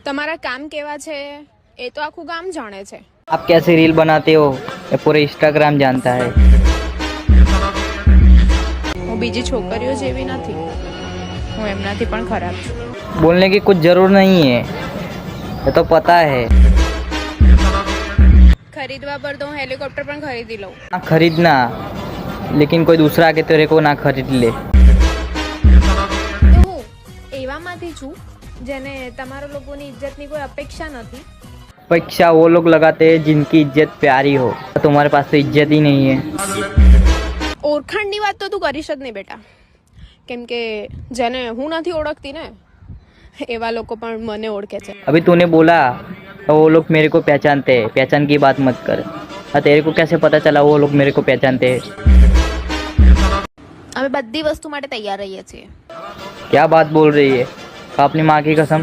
તમારા કામ કેવા છે એ તો આખું ગામ જાણે છે. आप कैसे रील बनाते हो ये पूरे इंस्टाग्राम जानता है. હું બીજી છોકરીઓ જેવી નથી, હું એમનાથી પણ ખરાબ છું. बोलने की कुछ जरूर नहीं है, ये तो पता है. ખરીદવા પર તો હું હેલિકોપ્ટર પણ ખરીદી લઉં. ना खरीदना, लेकिन कोई दूसरा आके तेरे को ना खरीद ले. તો હું એવામાંથી છું જેને તમારા લોકોની ઇજ્જતની કોઈ અપેક્ષા નથી. परीक्षा वो लोग लगाते हैं जिनकी इज्जत प्यारी हो. तुम्हारे पास तो इज्जत ही नहीं है. ઓળખાણની વાત તો તું કરીશ જ નહીં બેટા, કેમ કે જેને હું નથી ઓળખતી ને એવા લોકો પણ મને ઓળખે છે. अभी तूने बोला तो वो लोग मेरे को पहचानते हैं. पहचान की बात मत कर. तेरे को कैसे पता चला वो लोग मेरे को पहचानते हैं. અમે બધી વસ્તુ માટે તૈયાર રહીએ છીએ. क्या बात बोल रही है? अपनी माँ की कसम.